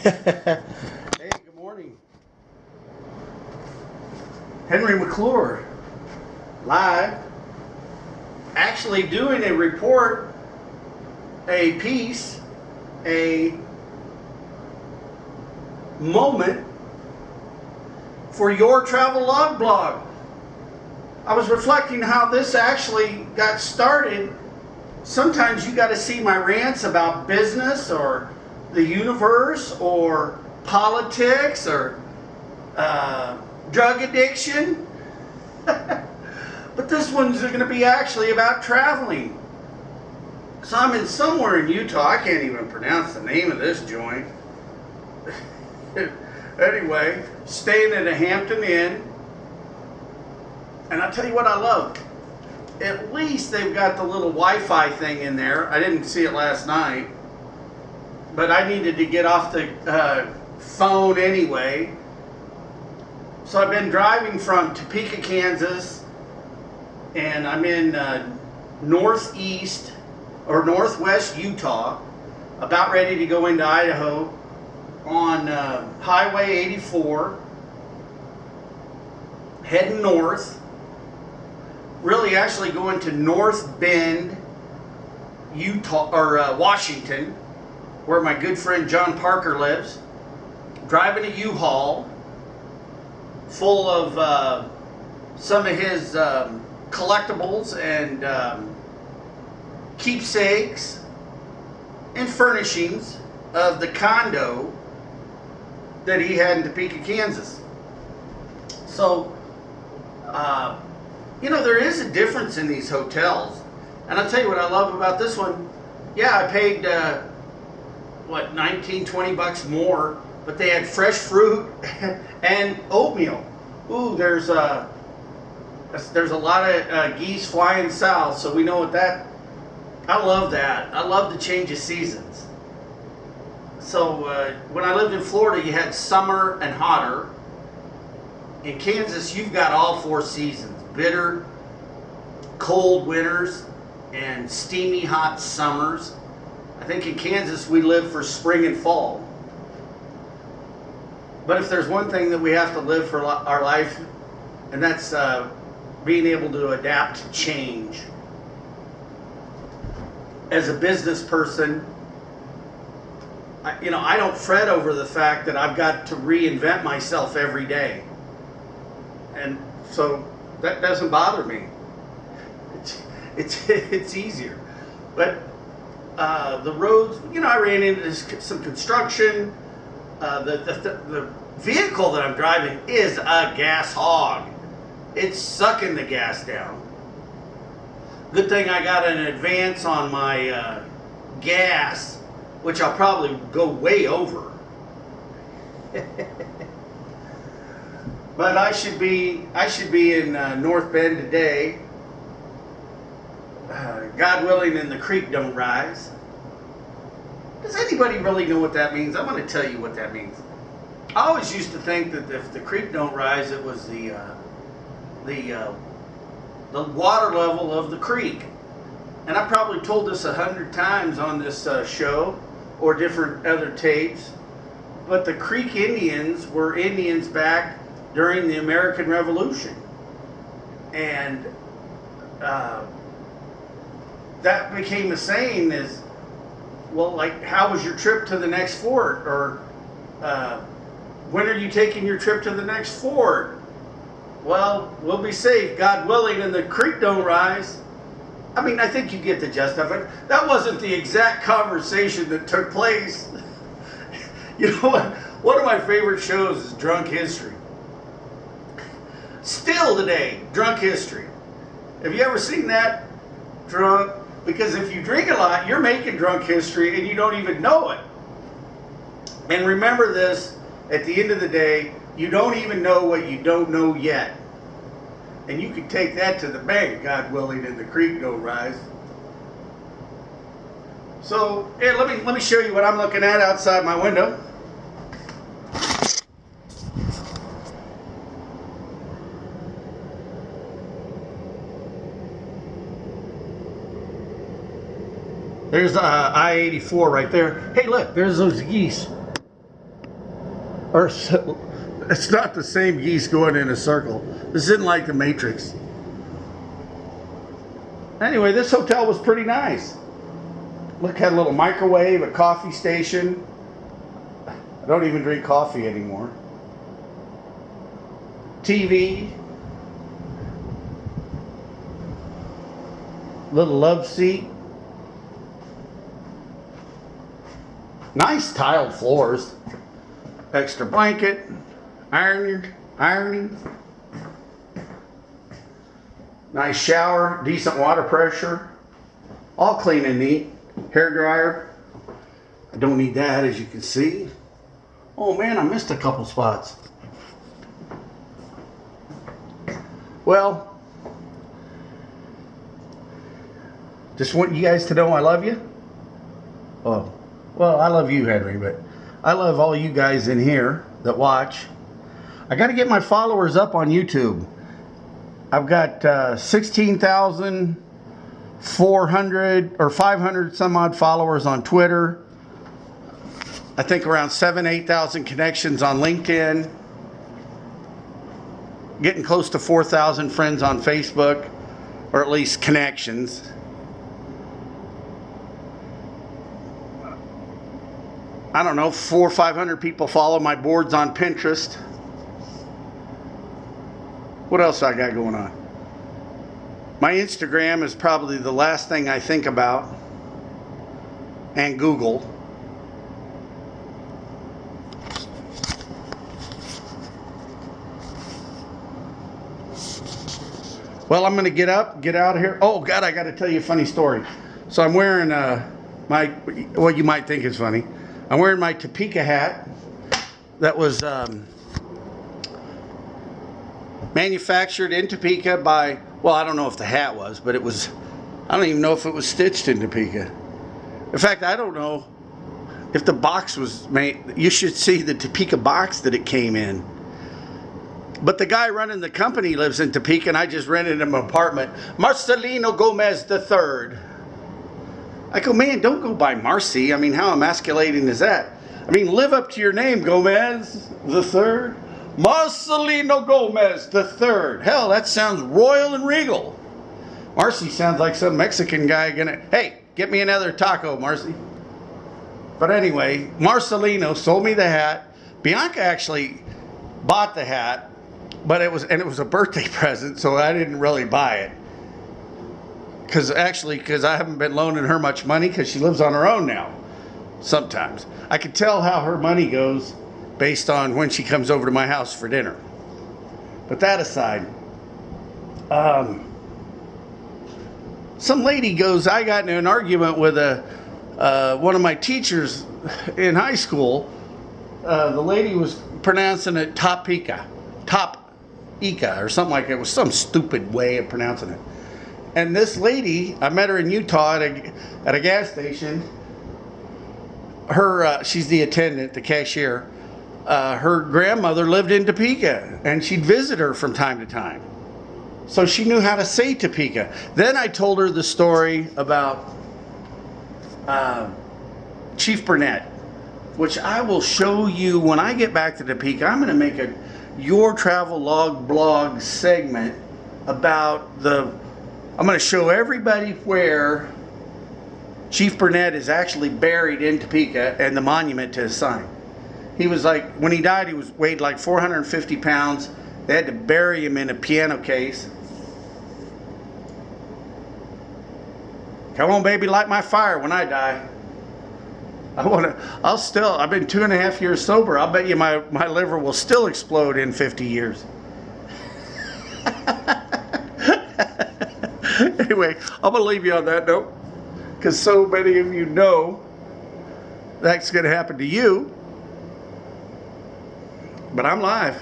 Hey, good morning. Henry McClure, live, actually doing a report, a piece, a moment for your travel log blog. I was reflecting how this actually got started. Sometimes you got to see my rants about business or the universe or politics or drug addiction. But this one's going to be actually about traveling. So I'm in somewhere in Utah. I can't even pronounce the name of this joint. Anyway, staying at a Hampton Inn. And I'll tell you what I love. At least they've got the little Wi-Fi thing in there. I didn't see it last night. But I needed to get off the phone anyway. So I've been driving from Topeka, Kansas. And I'm in northeast or northwest Utah. About ready to go into Idaho on Highway 84. Heading north. Really actually going to North Bend, Utah, or Washington, where my good friend John Parker lives. Driving a U-Haul full of some of his collectibles and keepsakes and furnishings of the condo that he had in Topeka, Kansas. So, you know, there is a difference in these hotels. And I'll tell you what I love about this one. Yeah, I paid, what, 19, 20 bucks more, but they had fresh fruit and oatmeal. Ooh, there's a lot of geese flying south, so we know what that, I love that. I love the change of seasons. So when I lived in Florida, you had summer and hotter. In Kansas, you've got all four seasons. Bitter, cold winters, and steamy hot summers. I think in Kansas we live for spring and fall. But if there's one thing that we have to live for our life, and that's being able to adapt to change. As a business person, I don't fret over the fact that I've got to reinvent myself every day. And so that doesn't bother me. It's easier. But the roads, I ran into some construction. The vehicle that I'm driving is a gas hog. It's sucking the gas down. Good thing I got an advance on my gas, which I'll probably go way over. But I should be in North Bend today. God willing, and the creek don't rise. Does anybody really know what that means? I'm going to tell you what that means. I always used to think that if the creek don't rise, it was the water level of the creek. And I probably told this 100 times on this show or different other tapes. But the Creek Indians were Indians back during the American Revolution. And that became a saying is, well, like, how was your trip to the next fort? Or when are you taking your trip to the next fort? Well, we'll be safe, God willing, and the creek don't rise. I mean, I think you get the gist of it. That wasn't the exact conversation that took place. You know what? One of my favorite shows is Drunk History. Still today, Drunk History. Have you ever seen that? Drunk? Because if you drink a lot, you're making drunk history and you don't even know it. And remember this, at the end of the day, you don't even know what you don't know yet. And you can take that to the bank, God willing, and the creek don't rise. So, here, let me show you what I'm looking at outside my window. There's I-84 right there. Hey, look, there's those geese. Or it's not the same geese going in a circle. This isn't like the Matrix. Anyway, this hotel was pretty nice. Look, had a little microwave, a coffee station. I don't even drink coffee anymore. TV. Little love seat. Nice tiled floors. Extra blanket. Ironing. Nice shower. Decent water pressure. All clean and neat. Hair dryer. I don't need that, as you can see. Oh man, I missed a couple spots. Well, just want you guys to know I love you. Oh, well, I love you, Henry, but I love all you guys in here that watch. I got to get my followers up on YouTube. I've got 16,400 or 500 some odd followers on Twitter. I think around 8,000 connections on LinkedIn. Getting close to 4,000 friends on Facebook, or at least connections. I don't know, 400 or 500 people follow my boards on Pinterest. What else I got going on? My Instagram is probably the last thing I think about. And Google. Well, I'm going to get out of here. Oh, God, I got to tell you a funny story. So I'm wearing what you might think is funny. I'm wearing my Topeka hat that was manufactured in Topeka by, well, I don't know if the hat was, but it was, I don't even know if it was stitched in Topeka. In fact, I don't know if the box was made. You should see the Topeka box that it came in. But the guy running the company lives in Topeka, and I just rented him an apartment. Marcelino Gomez III. I go, man, don't go by Marcy. I mean, how emasculating is that? I mean, live up to your name, Gomez III. Marcelino Gomez III. Hell, that sounds royal and regal. Marcy sounds like some Mexican guy gonna, hey, get me another taco, Marcy. But anyway, Marcelino sold me the hat. Bianca actually bought the hat. But it was a birthday present, so I didn't really buy it. Because I haven't been loaning her much money because she lives on her own now. Sometimes. I can tell how her money goes based on when she comes over to my house for dinner. But that aside, some lady goes, I got into an argument with one of my teachers in high school. The lady was pronouncing it Topeka. Ika or something like that. It was some stupid way of pronouncing it. And this lady, I met her in Utah at a gas station. She's the attendant, the cashier. Her grandmother lived in Topeka, and she'd visit her from time to time. So she knew how to say Topeka. Then I told her the story about Chief Burnett, which I will show you when I get back to Topeka. I'm going to make your travel log blog segment about I'm going to show everybody where Chief Burnett is actually buried in Topeka and the monument to his son. He was like, when he died, weighed like 450 pounds. They had to bury him in a piano case. Come on, baby, light my fire when I die. I've been 2.5 years sober. I'll bet you my liver will still explode in 50 years. Anyway, I'm going to leave you on that note, because so many of you know that's going to happen to you. But I'm live.